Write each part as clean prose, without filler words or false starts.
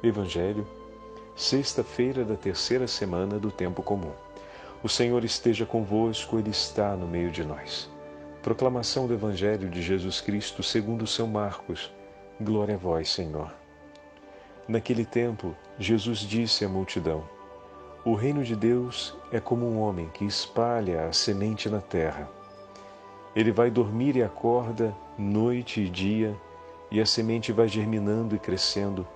Evangelho, sexta-feira da terceira semana do tempo comum. O Senhor esteja convosco, Ele está no meio de nós. Proclamação do Evangelho de Jesus Cristo segundo São Marcos. Glória a vós, Senhor. Naquele tempo, Jesus disse à multidão: O reino de Deus é como um homem que espalha a semente na terra. Ele vai dormir e acorda noite e dia, e a semente vai germinando e crescendo,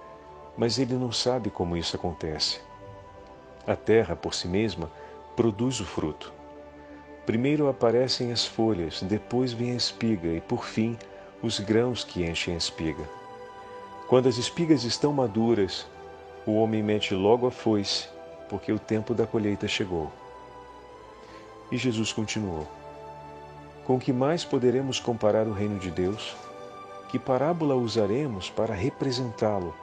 mas ele não sabe como isso acontece. A terra, por si mesma, produz o fruto. Primeiro aparecem as folhas, depois vem a espiga e, por fim, os grãos que enchem a espiga. Quando as espigas estão maduras, o homem mete logo a foice, porque o tempo da colheita chegou. E Jesus continuou: Com que mais poderemos comparar o reino de Deus? Que parábola usaremos para representá-lo?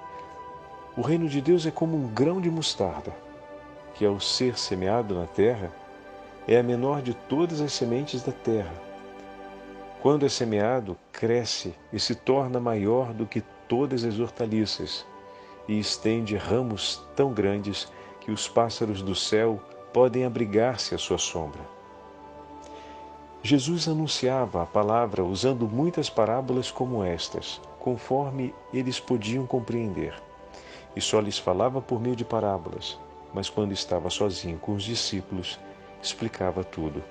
O reino de Deus é como um grão de mostarda, que ao ser semeado na terra, é a menor de todas as sementes da terra. Quando é semeado, cresce e se torna maior do que todas as hortaliças, e estende ramos tão grandes que os pássaros do céu podem abrigar-se à sua sombra. Jesus anunciava a palavra usando muitas parábolas como estas, conforme eles podiam compreender. E só lhes falava por meio de parábolas, mas quando estava sozinho com os discípulos, explicava tudo.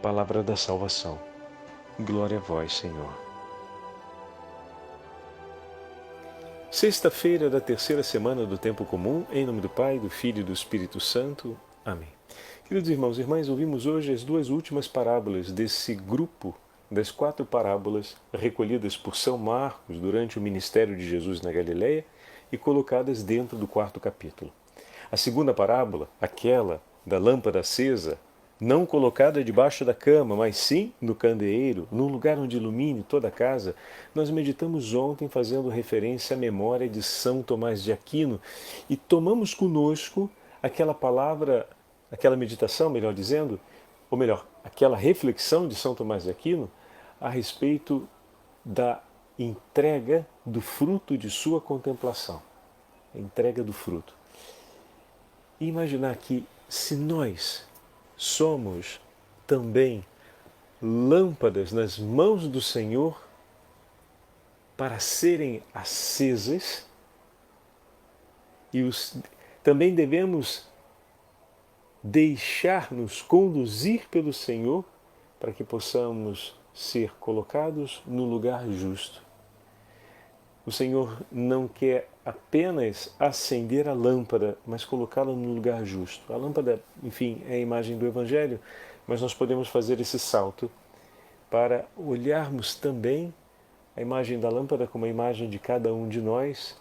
Palavra da salvação. Glória a vós, Senhor. Sexta-feira da terceira semana do tempo comum, em nome do Pai, do Filho e do Espírito Santo. Amém. Queridos irmãos e irmãs, ouvimos hoje as duas últimas parábolas desse grupo das 4 parábolas recolhidas por São Marcos durante o ministério de Jesus na Galileia e colocadas dentro do 4º capítulo. A segunda parábola, aquela da lâmpada acesa, não colocada debaixo da cama, mas sim no candeeiro, num lugar onde ilumine toda a casa, nós meditamos ontem fazendo referência à memória de São Tomás de Aquino e tomamos conosco aquela palavra, aquela meditação, melhor dizendo, ou melhor, aquela reflexão de São Tomás de Aquino a respeito da entrega do fruto de sua contemplação. A entrega do fruto. E imaginar que se nós somos também lâmpadas nas mãos do Senhor para serem acesas, e também devemos deixar-nos conduzir pelo Senhor para que possamos ser colocados no lugar justo. O Senhor não quer apenas acender a lâmpada, mas colocá-la no lugar justo. A lâmpada, enfim, é a imagem do Evangelho, mas nós podemos fazer esse salto para olharmos também a imagem da lâmpada como a imagem de cada um de nós,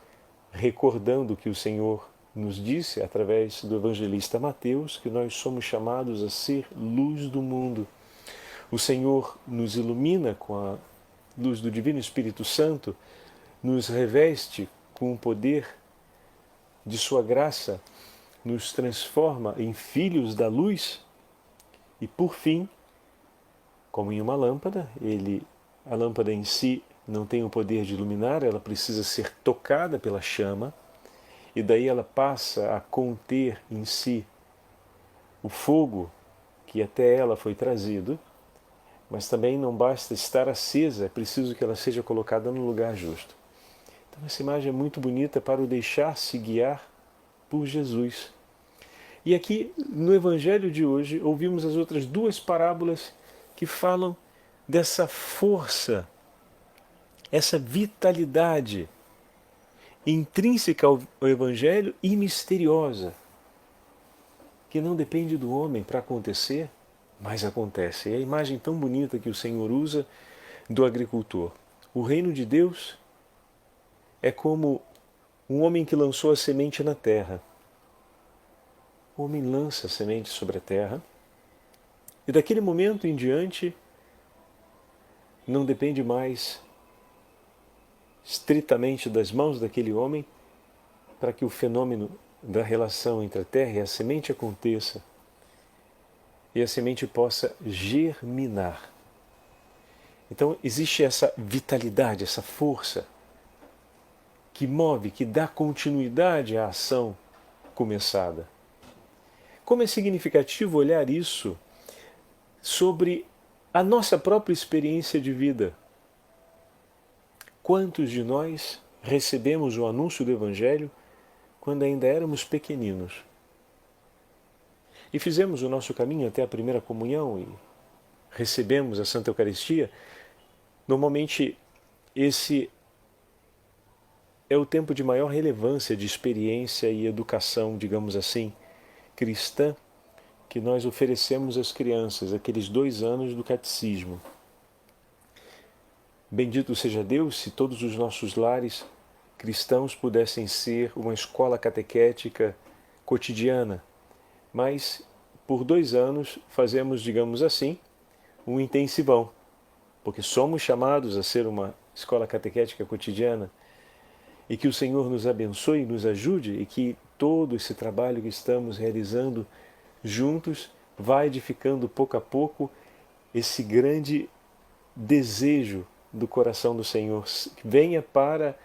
recordando que o Senhor nos disse, através do evangelista Mateus, que nós somos chamados a ser luz do mundo. O Senhor nos ilumina com a luz do Divino Espírito Santo, nos reveste com o poder de sua graça, nos transforma em filhos da luz e, por fim, como em uma lâmpada, a lâmpada em si não tem o poder de iluminar, ela precisa ser tocada pela chama, e daí ela passa a conter em si o fogo que até ela foi trazido, mas também não basta estar acesa, é preciso que ela seja colocada no lugar justo. Então essa imagem é muito bonita para o deixar-se guiar por Jesus. E aqui no Evangelho de hoje ouvimos as outras 2 parábolas que falam dessa força, essa vitalidade intrínseca ao Evangelho e misteriosa, que não depende do homem para acontecer, mas acontece. É a imagem tão bonita que o Senhor usa do agricultor. O reino de Deus é como um homem que lançou a semente na terra. O homem lança a semente sobre a terra e daquele momento em diante não depende mais estritamente das mãos daquele homem para que o fenômeno da relação entre a terra e a semente aconteça e a semente possa germinar. Então existe essa vitalidade, essa força que move, que dá continuidade à ação começada. Como é significativo olhar isso sobre a nossa própria experiência de vida. Quantos de nós recebemos o anúncio do Evangelho quando ainda éramos pequeninos? E fizemos o nosso caminho até a primeira comunhão e recebemos a Santa Eucaristia. Normalmente, esse é o tempo de maior relevância de experiência e educação, digamos assim, cristã, que nós oferecemos às crianças, aqueles 2 anos do catecismo. Bendito seja Deus se todos os nossos lares cristãos pudessem ser uma escola catequética cotidiana, mas por 2 anos fazemos, digamos assim, um intensivão, porque somos chamados a ser uma escola catequética cotidiana, e que o Senhor nos abençoe e nos ajude, e que todo esse trabalho que estamos realizando juntos vai edificando pouco a pouco esse grande desejo do coração do Senhor, que venha para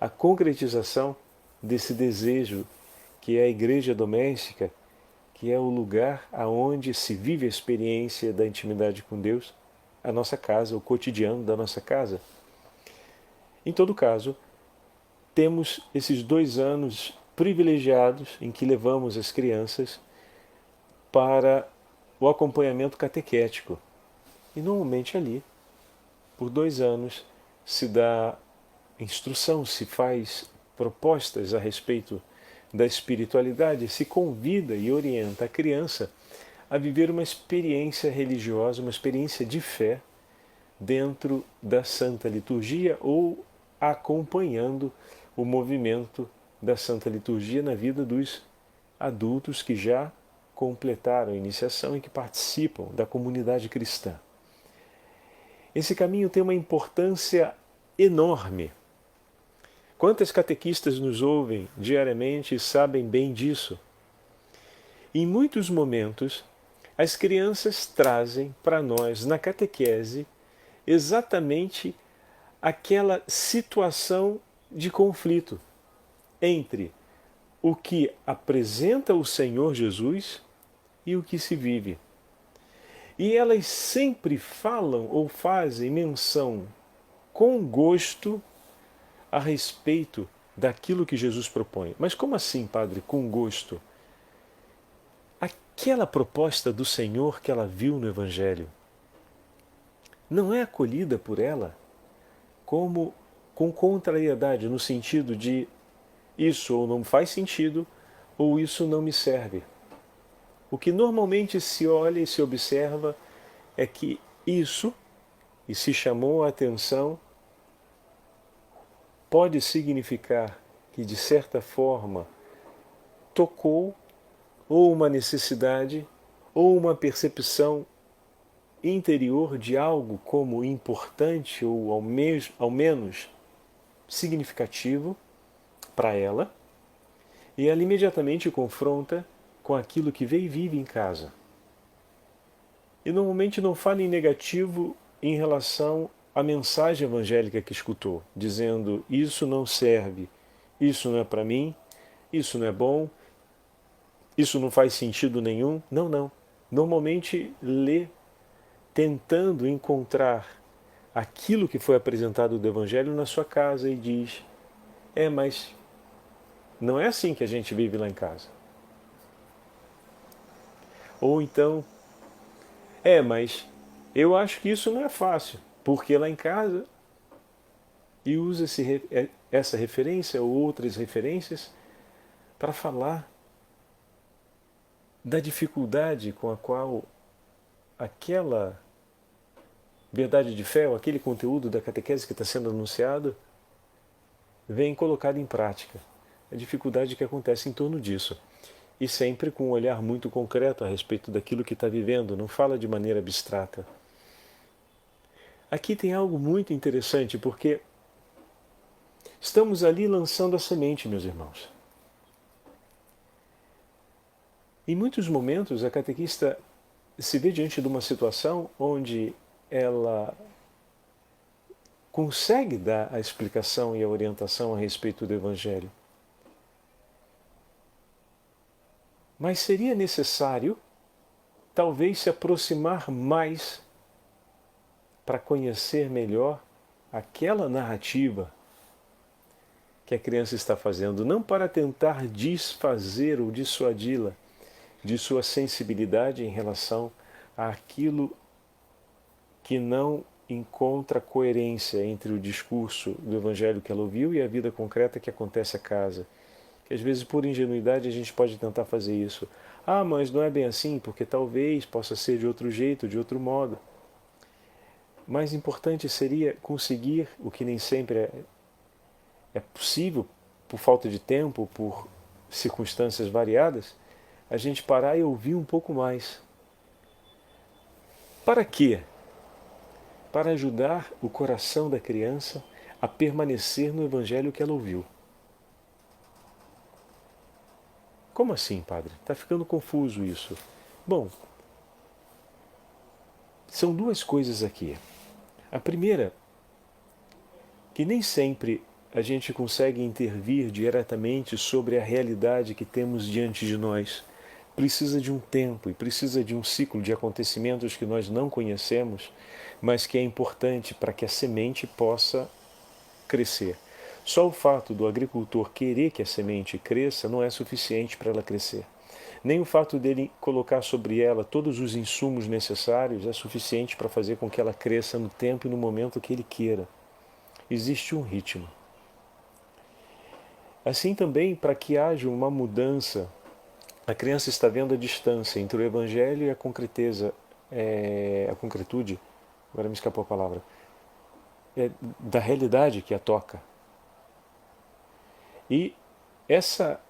a concretização desse desejo, que é a igreja doméstica, que é o lugar aonde se vive a experiência da intimidade com Deus, a nossa casa, o cotidiano da nossa casa. Em todo caso, temos esses 2 anos privilegiados em que levamos as crianças para o acompanhamento catequético. E normalmente ali, por 2 anos, se dá instrução, se faz propostas a respeito da espiritualidade, se convida e orienta a criança a viver uma experiência religiosa, uma experiência de fé dentro da Santa Liturgia ou acompanhando o movimento da Santa Liturgia na vida dos adultos que já completaram a iniciação e que participam da comunidade cristã. Esse caminho tem uma importância enorme. Quantas catequistas nos ouvem diariamente e sabem bem disso? Em muitos momentos, as crianças trazem para nós, na catequese, exatamente aquela situação de conflito entre o que apresenta o Senhor Jesus e o que se vive. E elas sempre falam ou fazem menção com gosto a respeito daquilo que Jesus propõe. Mas como assim, padre, com gosto? Aquela proposta do Senhor que ela viu no Evangelho não é acolhida por ela como com contrariedade, no sentido de isso ou não faz sentido ou isso não me serve. O que normalmente se olha e se observa é que isso, e se chamou a atenção, pode significar que, de certa forma, tocou ou uma necessidade ou uma percepção interior de algo como importante ou ao menos significativo para ela, e ela imediatamente confronta com aquilo que vê e vive em casa. E normalmente não fala em negativo em relação à mensagem evangélica que escutou, dizendo isso não serve, isso não é para mim, isso não é bom, isso não faz sentido nenhum. Não, não. Normalmente lê tentando encontrar aquilo que foi apresentado do Evangelho na sua casa e diz, mas não é assim que a gente vive lá em casa. Ou então, mas eu acho que isso não é fácil, porque lá em casa, e usa essa referência ou outras referências para falar da dificuldade com a qual aquela verdade de fé, ou aquele conteúdo da catequese que está sendo anunciado, vem colocado em prática. A dificuldade que acontece em torno disso. E sempre com um olhar muito concreto a respeito daquilo que está vivendo, não fala de maneira abstrata. Aqui tem algo muito interessante, porque estamos ali lançando a semente, meus irmãos. Em muitos momentos, a catequista se vê diante de uma situação onde ela consegue dar a explicação e a orientação a respeito do Evangelho. Mas seria necessário, talvez, se aproximar mais para conhecer melhor aquela narrativa que a criança está fazendo, não para tentar desfazer ou dissuadi-la de sua sensibilidade em relação àquilo que não encontra coerência entre o discurso do Evangelho que ela ouviu e a vida concreta que acontece a casa. Que às vezes, por ingenuidade, a gente pode tentar fazer isso. Ah, mas não é bem assim, porque talvez possa ser de outro jeito, de outro modo. Mais importante seria conseguir, o que nem sempre é possível, por falta de tempo, por circunstâncias variadas, a gente parar e ouvir um pouco mais. Para quê? Para ajudar o coração da criança a permanecer no Evangelho que ela ouviu. Como assim, padre? Está ficando confuso isso. Bom, são duas coisas aqui. A primeira, que nem sempre a gente consegue intervir diretamente sobre a realidade que temos diante de nós. Precisa de um tempo e precisa de um ciclo de acontecimentos que nós não conhecemos, mas que é importante para que a semente possa crescer. Só o fato do agricultor querer que a semente cresça não é suficiente para ela crescer. Nem o fato dele colocar sobre ela todos os insumos necessários é suficiente para fazer com que ela cresça no tempo e no momento que ele queira. Existe um ritmo. Assim também, para que haja uma mudança, a criança está vendo a distância entre o Evangelho e a concreteza, a concretude, agora me escapou a palavra, da realidade que a toca. E essa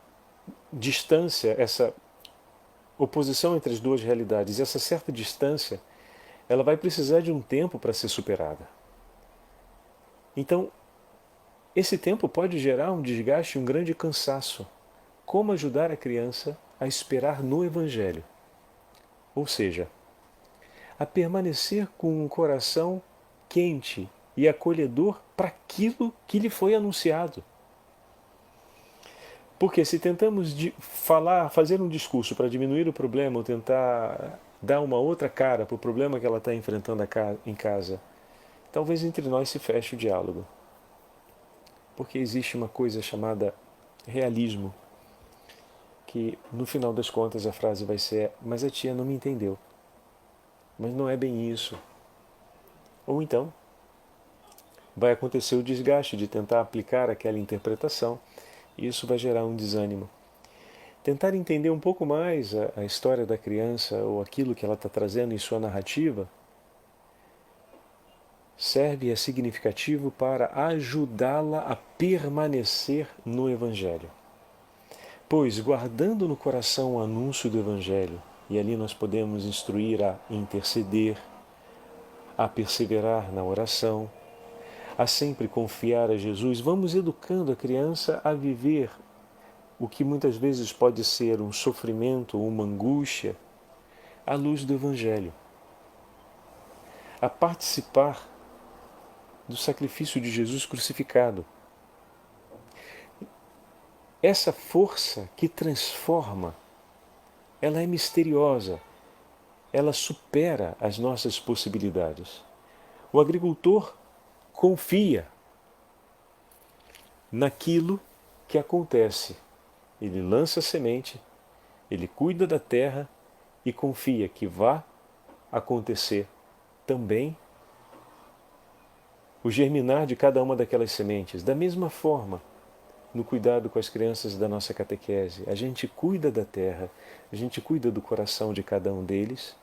distância, essa oposição entre as duas realidades, essa certa distância, ela vai precisar de um tempo para ser superada. Então, esse tempo pode gerar um desgaste e um grande cansaço. Como ajudar a criança a esperar no Evangelho? Ou seja, a permanecer com um coração quente e acolhedor para aquilo que lhe foi anunciado. Porque se tentamos fazer um discurso para diminuir o problema ou tentar dar uma outra cara para o problema que ela está enfrentando em casa, talvez entre nós se feche o diálogo. Porque existe uma coisa chamada realismo, que no final das contas a frase vai ser: mas a tia não me entendeu. Mas não é bem isso. Ou então, vai acontecer o desgaste de tentar aplicar aquela interpretação e isso vai gerar um desânimo. Tentar entender um pouco mais a história da criança ou aquilo que ela está trazendo em sua narrativa serve e é significativo para ajudá-la a permanecer no Evangelho. Pois, guardando no coração o anúncio do Evangelho, e ali nós podemos instruir a interceder, a perseverar na oração, a sempre confiar a Jesus, vamos educando a criança a viver o que muitas vezes pode ser um sofrimento ou uma angústia, à luz do Evangelho. A participar do sacrifício de Jesus crucificado. Essa força que transforma, ela é misteriosa, ela supera as nossas possibilidades. O agricultor confia naquilo que acontece. Ele lança a semente, ele cuida da terra e confia que vá acontecer também o germinar de cada uma daquelas sementes. Da mesma forma, no cuidado com as crianças da nossa catequese, a gente cuida da terra, a gente cuida do coração de cada um deles,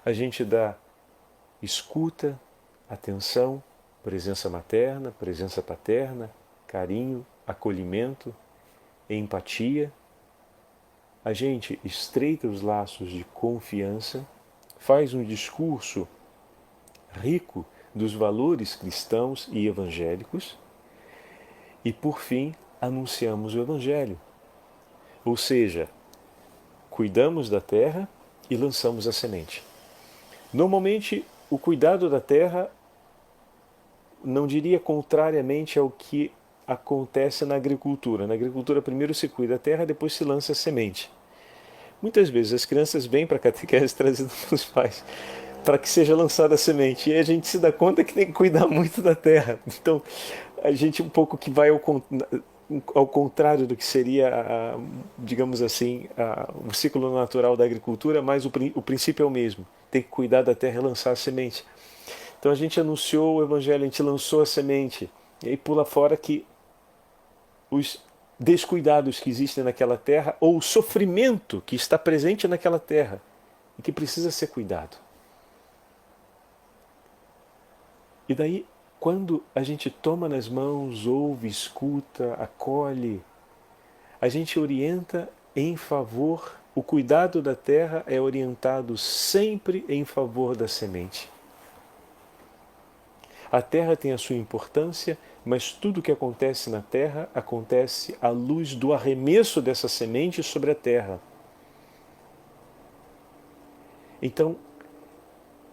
a gente dá escuta, atenção, presença materna, presença paterna, carinho, acolhimento, empatia. A gente estreita os laços de confiança, faz um discurso rico dos valores cristãos e evangélicos e, por fim, anunciamos o Evangelho. Ou seja, cuidamos da terra e lançamos a semente. Normalmente, o cuidado da terra não diria contrariamente ao que acontece na agricultura. Na agricultura primeiro se cuida a terra, depois se lança a semente. Muitas vezes as crianças vêm para a catequese trazidas pelos pais para que seja lançada a semente. E aí a gente se dá conta que tem que cuidar muito da terra. Então, a gente um pouco que vai ao contrário do que seria, digamos assim, o ciclo natural da agricultura, mas o princípio é o mesmo. Tem que cuidar da terra e lançar a semente. Então a gente anunciou o Evangelho, a gente lançou a semente. E aí pula fora que os descuidados que existem naquela terra, ou o sofrimento que está presente naquela terra e que precisa ser cuidado. E daí, quando a gente toma nas mãos, ouve, escuta, acolhe, a gente orienta em favor, o cuidado da terra é orientado sempre em favor da semente. A terra tem a sua importância, mas tudo o que acontece na terra acontece à luz do arremesso dessa semente sobre a terra. Então,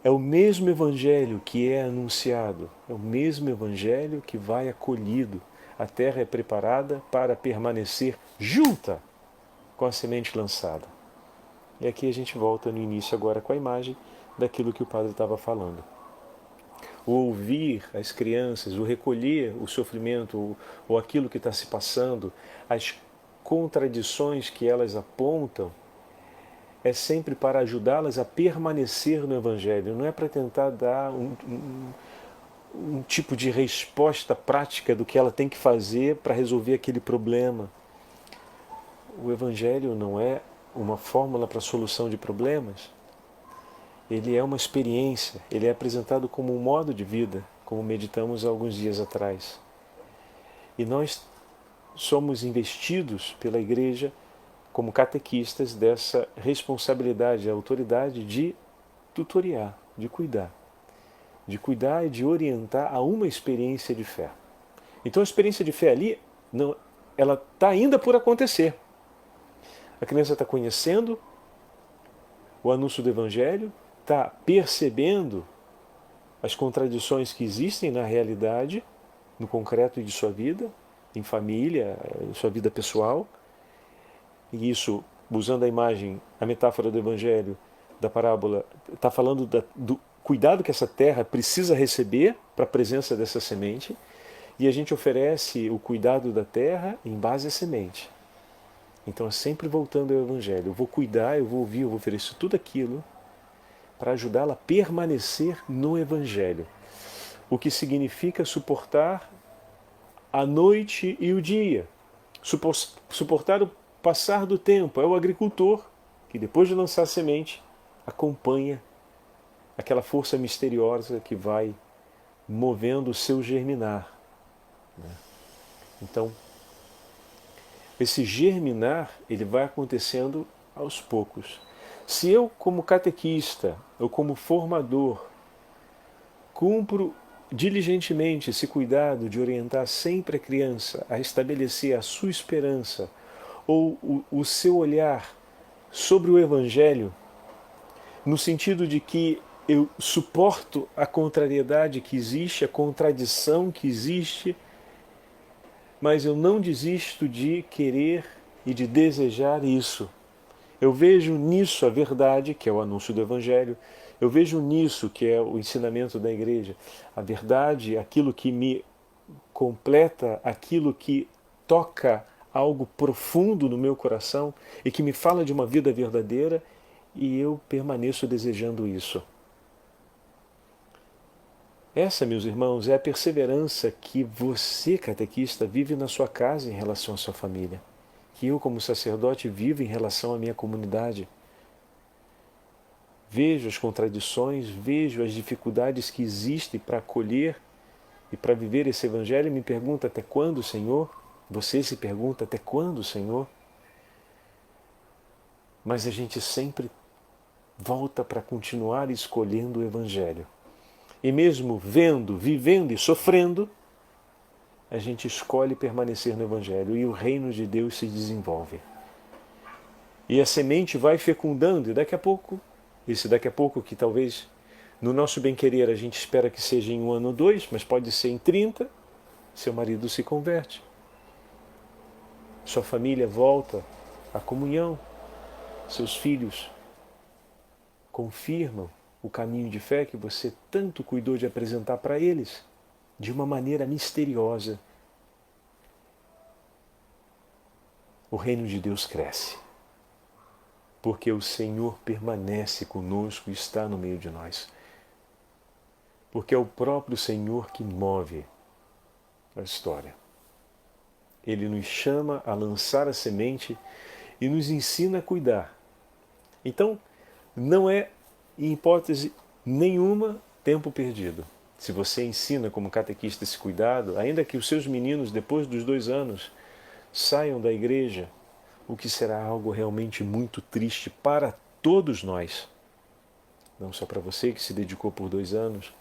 é o mesmo Evangelho que é anunciado, é o mesmo Evangelho que vai acolhido. A terra é preparada para permanecer junta com a semente lançada. E aqui a gente volta no início agora com a imagem daquilo que o padre estava falando. O ouvir as crianças, o recolher o sofrimento ou aquilo que está se passando, as contradições que elas apontam, é sempre para ajudá-las a permanecer no Evangelho. Não é para tentar dar um tipo de resposta prática do que ela tem que fazer para resolver aquele problema. O Evangelho não é uma fórmula para a solução de problemas. Ele é uma experiência, ele é apresentado como um modo de vida, como meditamos alguns dias atrás. E nós somos investidos pela Igreja como catequistas dessa responsabilidade, a autoridade de tutoriar, de cuidar e de orientar a uma experiência de fé. Então a experiência de fé ali, não, ela está ainda por acontecer. A criança está conhecendo o anúncio do Evangelho, está percebendo as contradições que existem na realidade, no concreto de sua vida, em família, em sua vida pessoal. E isso, usando a imagem, a metáfora do Evangelho, da parábola, está falando do cuidado que essa terra precisa receber para a presença dessa semente. E a gente oferece o cuidado da terra em base à semente. Então é sempre voltando ao Evangelho. Eu vou cuidar, eu vou ouvir, eu vou oferecer tudo aquilo para ajudá-la a permanecer no Evangelho. O que significa suportar a noite e o dia. Suportar o passar do tempo. É o agricultor que, depois de lançar a semente, acompanha aquela força misteriosa que vai movendo o seu germinar. Então, esse germinar, ele vai acontecendo aos poucos. Se eu, como catequista, ou como formador, cumpro diligentemente esse cuidado de orientar sempre a criança a estabelecer a sua esperança ou o seu olhar sobre o Evangelho, no sentido de que eu suporto a contrariedade que existe, a contradição que existe, mas eu não desisto de querer e de desejar isso. Eu vejo nisso a verdade, que é o anúncio do Evangelho. Eu vejo nisso, que é o ensinamento da Igreja, a verdade, aquilo que me completa, aquilo que toca algo profundo no meu coração e que me fala de uma vida verdadeira, e eu permaneço desejando isso. Essa, meus irmãos, é a perseverança que você, catequista, vive na sua casa em relação à sua família, que eu, como sacerdote, vivo em relação à minha comunidade. Vejo as contradições, vejo as dificuldades que existem para acolher e para viver esse Evangelho e me pergunto: até quando, Senhor? Você se pergunta: até quando, Senhor? Mas a gente sempre volta para continuar escolhendo o Evangelho. E mesmo vendo, vivendo e sofrendo, a gente escolhe permanecer no Evangelho e o reino de Deus se desenvolve. E a semente vai fecundando, e daqui a pouco que talvez No nosso bem-querer, a gente espera que seja em 1 ano ou 2, mas pode ser em 30. Seu marido se converte. Sua família volta à comunhão. Seus filhos confirmam o caminho de fé que você tanto cuidou de apresentar para eles, de uma maneira misteriosa. O reino de Deus cresce, porque o Senhor permanece conosco e está no meio de nós. Porque é o próprio Senhor que move a história. Ele nos chama a lançar a semente e nos ensina a cuidar. Então, não é, em hipótese nenhuma, tempo perdido. Se você ensina como catequista esse cuidado, ainda que os seus meninos, depois dos 2 anos, saiam da igreja, o que será algo realmente muito triste para todos nós. Não só para você que se dedicou por 2 anos,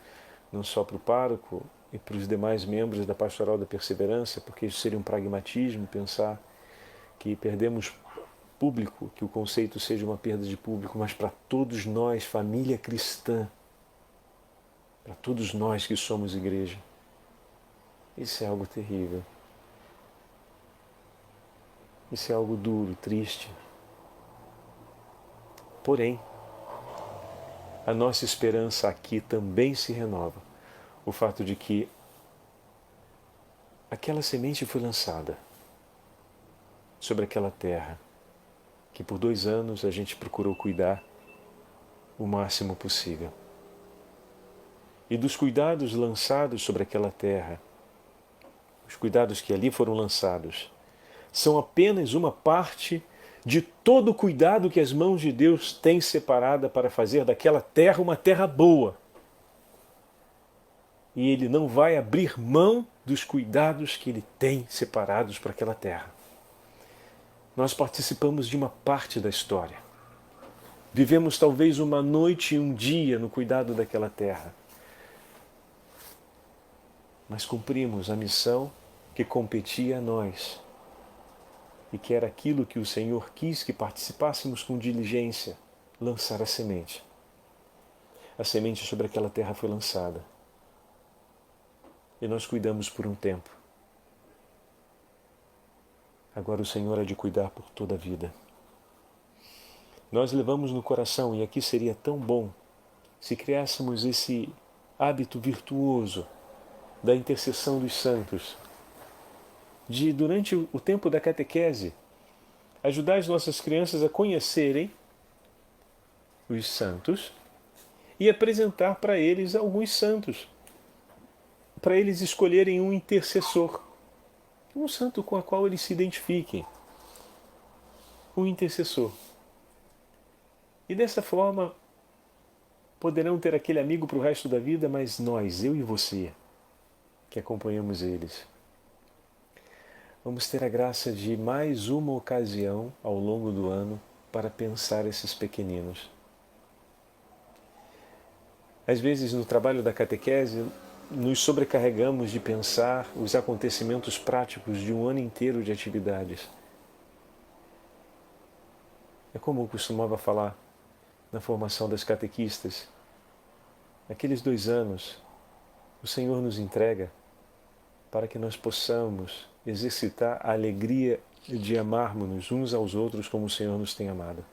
não só para o pároco e para os demais membros da Pastoral da Perseverança, porque isso seria um pragmatismo pensar que perdemos público, que o conceito seja uma perda de público, mas para todos nós, família cristã, para todos nós que somos igreja, isso é algo terrível. Isso é algo duro, triste. Porém, a nossa esperança aqui também se renova. O fato de que aquela semente foi lançada sobre aquela terra que por 2 anos a gente procurou cuidar o máximo possível. E dos cuidados lançados sobre aquela terra, os cuidados que ali foram lançados, são apenas uma parte de todo o cuidado que as mãos de Deus têm separada para fazer daquela terra uma terra boa. E Ele não vai abrir mão dos cuidados que Ele tem separados para aquela terra. Nós participamos de uma parte da história. Vivemos talvez uma noite e um dia no cuidado daquela terra. Mas cumprimos a missão que competia a nós e que era aquilo que o Senhor quis que participássemos com diligência, lançar a semente. A semente sobre aquela terra foi lançada. E nós cuidamos por um tempo. Agora o Senhor há de cuidar por toda a vida. Nós levamos no coração, e aqui seria tão bom se criássemos esse hábito virtuoso da intercessão dos santos, de, durante o tempo da catequese, ajudar as nossas crianças a conhecerem os santos e apresentar para eles alguns santos, para eles escolherem um intercessor, um santo com o qual eles se identifiquem, um intercessor. E dessa forma poderão ter aquele amigo para o resto da vida, mas nós, eu e você, que acompanhamos eles, vamos ter a graça de mais uma ocasião ao longo do ano para pensar esses pequeninos. Às vezes, no trabalho da catequese, nos sobrecarregamos de pensar os acontecimentos práticos de um ano inteiro de atividades. É como eu costumava falar na formação das catequistas. Naqueles 2 anos, o Senhor nos entrega para que nós possamos exercitar a alegria de amarmos-nos uns aos outros como o Senhor nos tem amado.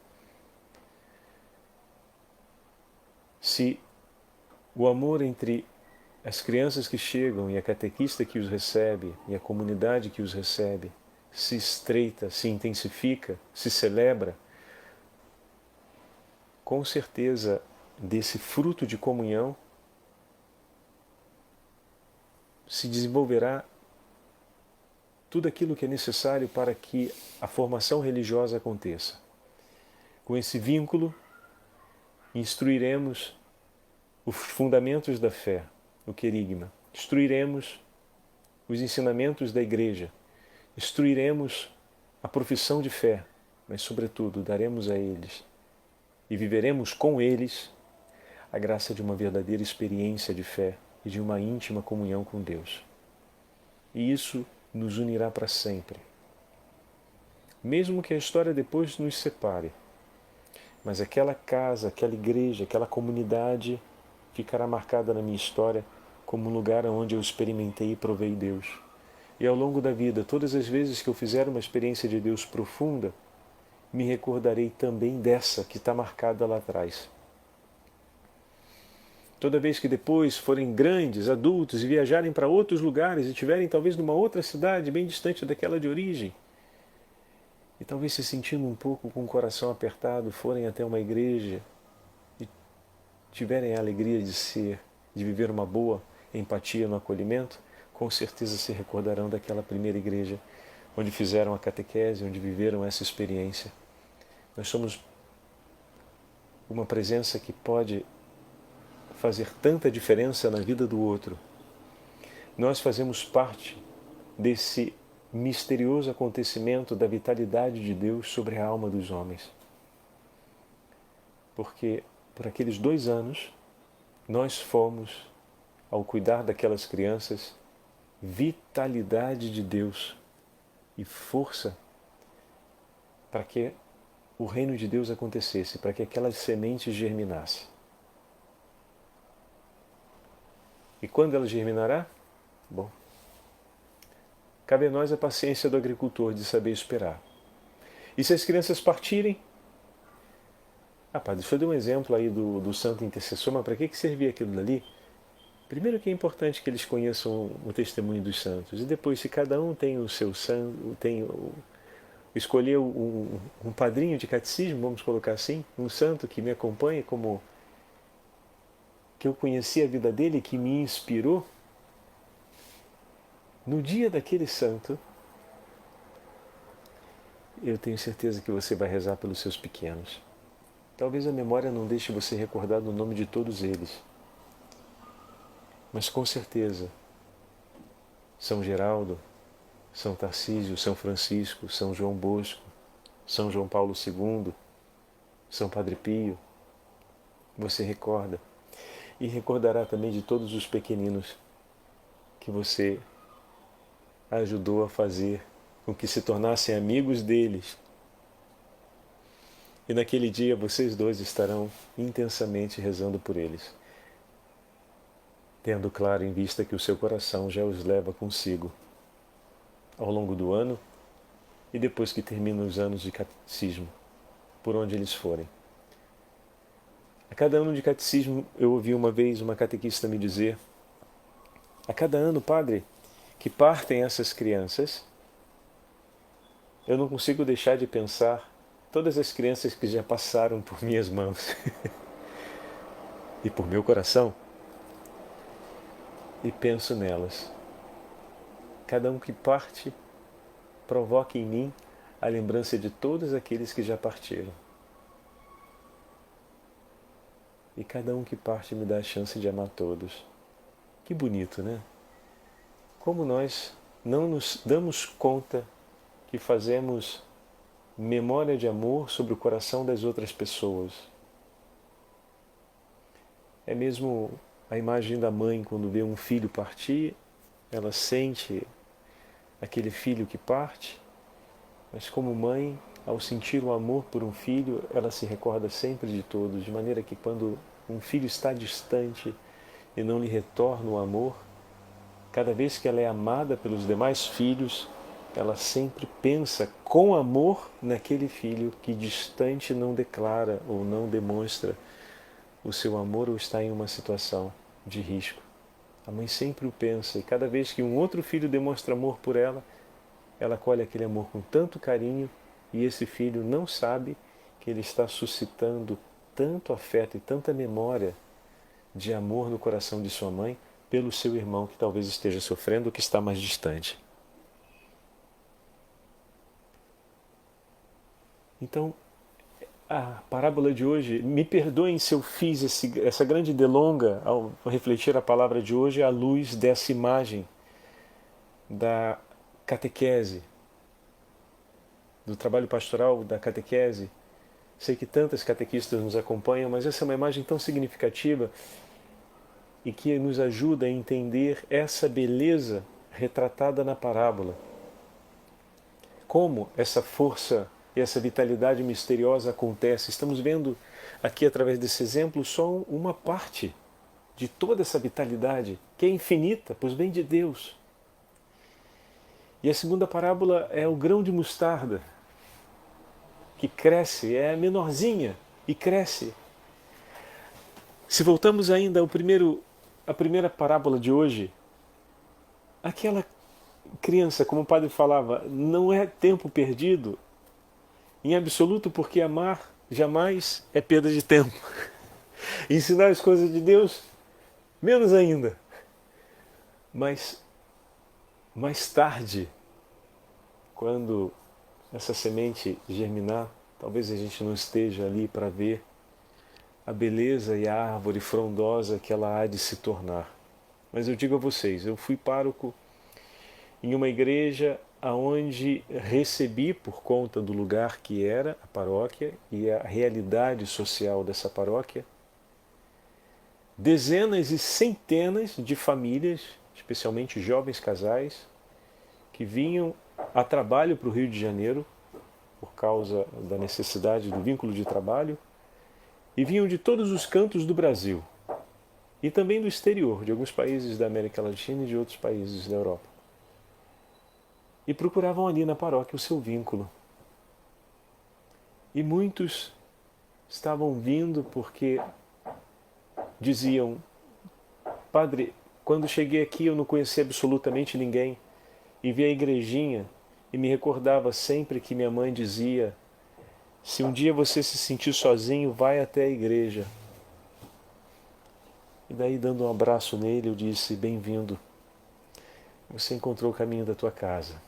Se o amor entre as crianças que chegam e a catequista que os recebe e a comunidade que os recebe se estreita, se intensifica, se celebra, com certeza desse fruto de comunhão se desenvolverá tudo aquilo que é necessário para que a formação religiosa aconteça. Com esse vínculo, instruiremos os fundamentos da fé, o querigma. Instruiremos os ensinamentos da Igreja. Instruiremos a profissão de fé, mas, sobretudo, daremos a eles e viveremos com eles a graça de uma verdadeira experiência de fé e de uma íntima comunhão com Deus. E isso nos unirá para sempre. Mesmo que a história depois nos separe, mas aquela casa, aquela igreja, aquela comunidade ficará marcada na minha história como um lugar onde eu experimentei e provei Deus. E ao longo da vida, todas as vezes que eu fizer uma experiência de Deus profunda, me recordarei também dessa que está marcada lá atrás. Toda vez que depois forem grandes, adultos e viajarem para outros lugares e tiverem talvez numa outra cidade bem distante daquela de origem, e talvez se sentindo um pouco com o coração apertado, forem até uma igreja e tiverem a alegria de viver uma boa empatia no acolhimento, com certeza se recordarão daquela primeira igreja onde fizeram a catequese, onde viveram essa experiência. Nós somos uma presença que pode fazer tanta diferença na vida do outro. Nós fazemos parte desse misterioso acontecimento da vitalidade de Deus sobre a alma dos homens. Porque por aqueles 2 anos, nós fomos, ao cuidar daquelas crianças, vitalidade de Deus e força para que o reino de Deus acontecesse, para que aquelas sementes germinassem. E quando ela germinará? Bom, cabe a nós a paciência do agricultor de saber esperar. E se as crianças partirem? Padre, deixa eu dar um exemplo aí do santo intercessor, mas para que servia aquilo dali? Primeiro que é importante que eles conheçam o testemunho dos santos. E depois, se cada um tem o seu santo, escolher um padrinho de catecismo, vamos colocar assim, um santo que me acompanhe como que eu conheci a vida dele, que me inspirou, no dia daquele santo, eu tenho certeza que você vai rezar pelos seus pequenos. Talvez a memória não deixe você recordar do nome de todos eles, mas com certeza, São Geraldo, São Tarcísio, São Francisco, São João Bosco, São João Paulo II, São Padre Pio, você recorda. E recordará também de todos os pequeninos que você ajudou a fazer com que se tornassem amigos deles. E naquele dia vocês dois estarão intensamente rezando por eles, tendo claro em vista que o seu coração já os leva consigo ao longo do ano e depois que terminam os anos de catecismo, por onde eles forem. A cada ano de catecismo, eu ouvi uma vez uma catequista me dizer: a cada ano, padre, que partem essas crianças, eu não consigo deixar de pensar todas as crianças que já passaram por minhas mãos e por meu coração, e penso nelas. Cada um que parte provoca em mim a lembrança de todos aqueles que já partiram. E cada um que parte me dá a chance de amar todos. Que bonito, né? Como nós não nos damos conta que fazemos memória de amor sobre o coração das outras pessoas. É mesmo a imagem da mãe quando vê um filho partir, ela sente aquele filho que parte, mas como mãe, ao sentir o amor por um filho, ela se recorda sempre de todos, de maneira que quando um filho está distante e não lhe retorna o amor, cada vez que ela é amada pelos demais filhos, ela sempre pensa com amor naquele filho que distante não declara ou não demonstra o seu amor ou está em uma situação de risco. A mãe sempre o pensa, e cada vez que um outro filho demonstra amor por ela, ela acolhe aquele amor com tanto carinho, e esse filho não sabe que ele está suscitando tanto afeto e tanta memória de amor no coração de sua mãe pelo seu irmão que talvez esteja sofrendo ou que está mais distante. Então, a parábola de hoje, me perdoem se eu fiz essa grande delonga ao refletir a palavra de hoje à luz dessa imagem da catequese, do trabalho pastoral da catequese. Sei que tantas catequistas nos acompanham, mas essa é uma imagem tão significativa e que nos ajuda a entender essa beleza retratada na parábola. Como essa força e essa vitalidade misteriosa acontece. Estamos vendo aqui, através desse exemplo, só uma parte de toda essa vitalidade, que é infinita, pois vem de Deus. E a segunda parábola é o grão de mostarda, que cresce, é menorzinha e cresce. Se voltamos ainda à primeira parábola de hoje, aquela criança, como o padre falava, não é tempo perdido, em absoluto, porque amar jamais é perda de tempo. Ensinar as coisas de Deus, menos ainda. Mas mais tarde, quando essa semente germinar, talvez a gente não esteja ali para ver a beleza e a árvore frondosa que ela há de se tornar. Mas eu digo a vocês, eu fui pároco em uma igreja aonde recebi, por conta do lugar que era a paróquia e a realidade social dessa paróquia, dezenas e centenas de famílias, especialmente jovens casais, que vinham a trabalho para o Rio de Janeiro, por causa da necessidade do vínculo de trabalho, e vinham de todos os cantos do Brasil, e também do exterior, de alguns países da América Latina e de outros países da Europa. E procuravam ali na paróquia o seu vínculo. E muitos estavam vindo porque diziam: Padre, quando cheguei aqui eu não conhecia absolutamente ninguém, e vi a igrejinha e me recordava sempre que minha mãe dizia: se um dia você se sentir sozinho, vai até a igreja. E daí, dando um abraço nele, eu disse: bem-vindo, você encontrou o caminho da tua casa.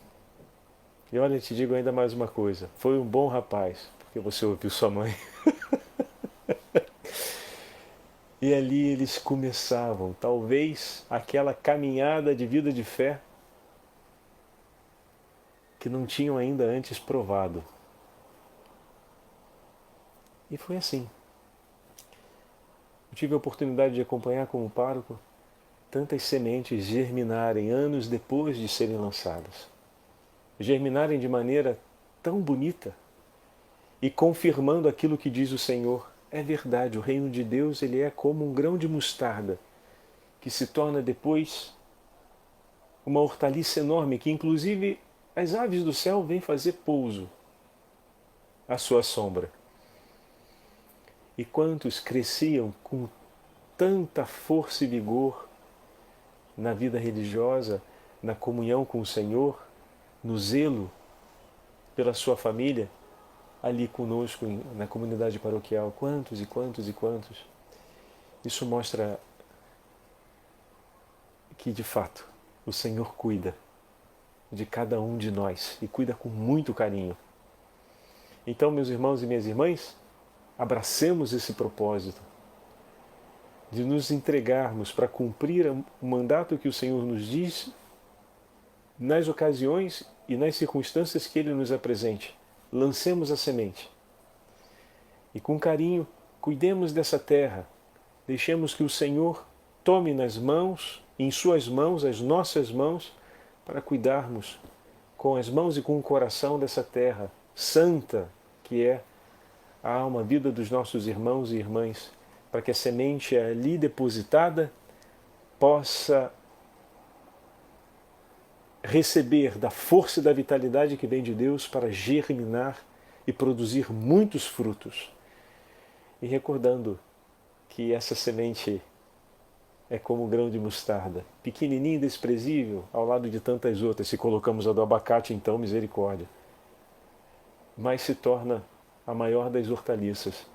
E olha, te digo ainda mais uma coisa, foi um bom rapaz, porque você ouviu sua mãe. E ali eles começavam, talvez, aquela caminhada de vida de fé que não tinham ainda antes provado. E foi assim. Eu tive a oportunidade de acompanhar como pároco tantas sementes germinarem anos depois de serem lançadas. Germinarem de maneira tão bonita e confirmando aquilo que diz o Senhor. É verdade, o reino de Deus ele é como um grão de mostarda que se torna depois uma hortaliça enorme que inclusive as aves do céu vêm fazer pouso à sua sombra. E quantos cresciam com tanta força e vigor na vida religiosa, na comunhão com o Senhor, no zelo pela sua família, ali conosco na comunidade paroquial. Quantos e quantos e quantos. Isso mostra que, de fato, o Senhor cuida de cada um de nós e cuida com muito carinho. Então, meus irmãos e minhas irmãs, abracemos esse propósito de nos entregarmos para cumprir o mandato que o Senhor nos diz nas ocasiões e nas circunstâncias que Ele nos apresente. Lancemos a semente e com carinho cuidemos dessa terra, deixemos que o Senhor tome nas mãos, em suas mãos, as nossas mãos, para cuidarmos com as mãos e com o coração dessa terra santa que é a alma, a vida dos nossos irmãos e irmãs, para que a semente ali depositada possa receber da força e da vitalidade que vem de Deus para germinar e produzir muitos frutos. E recordando que essa semente é como um grão de mostarda, pequenininho e desprezível ao lado de tantas outras. Se colocamos a do abacate, então misericórdia. Mas se torna a maior das hortaliças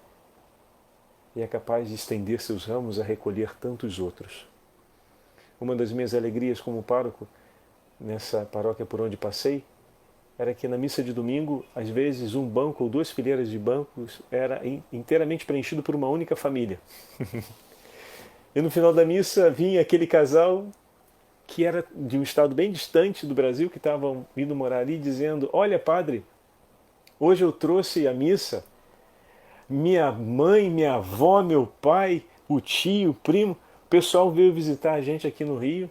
e é capaz de estender seus ramos a recolher tantos outros. Uma das minhas alegrias como pároco, nessa paróquia por onde passei, era que na missa de domingo, às vezes um banco ou duas fileiras de bancos era inteiramente preenchido por uma única família. E no final da missa vinha aquele casal que era de um estado bem distante do Brasil, que estavam vindo morar ali, dizendo: olha, padre, hoje eu trouxe à missa minha mãe, minha avó, meu pai, o tio, o primo. O pessoal veio visitar a gente aqui no Rio.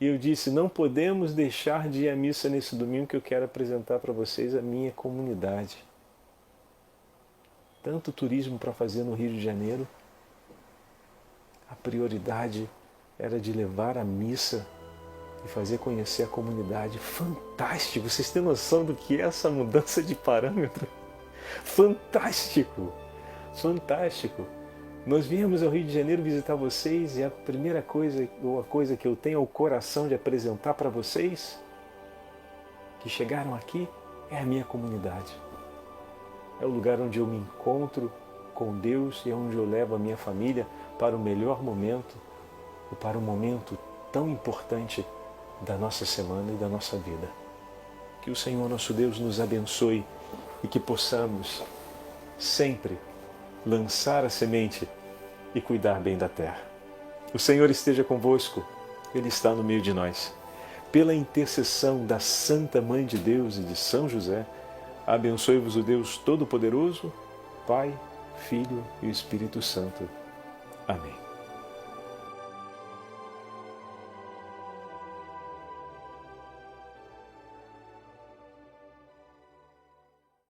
E eu disse: não podemos deixar de ir à missa nesse domingo, que eu quero apresentar para vocês a minha comunidade. Tanto turismo para fazer no Rio de Janeiro. a prioridade era de levar a missa e fazer conhecer a comunidade. Fantástico! Vocês têm noção do que é essa mudança de parâmetro? Fantástico! Fantástico! Nós viemos ao Rio de Janeiro visitar vocês e a primeira coisa, ou a coisa que eu tenho ao coração de apresentar para vocês, que chegaram aqui, é a minha comunidade. É o lugar onde eu me encontro com Deus e é onde eu levo a minha família para o melhor momento, ou para um momento tão importante da nossa semana e da nossa vida. Que o Senhor nosso Deus nos abençoe e que possamos sempre lançar a semente e cuidar bem da terra. O Senhor esteja convosco, Ele está no meio de nós. Pela intercessão da Santa Mãe de Deus e de São José, abençoe-vos o Deus Todo-Poderoso, Pai, Filho e o Espírito Santo. Amém.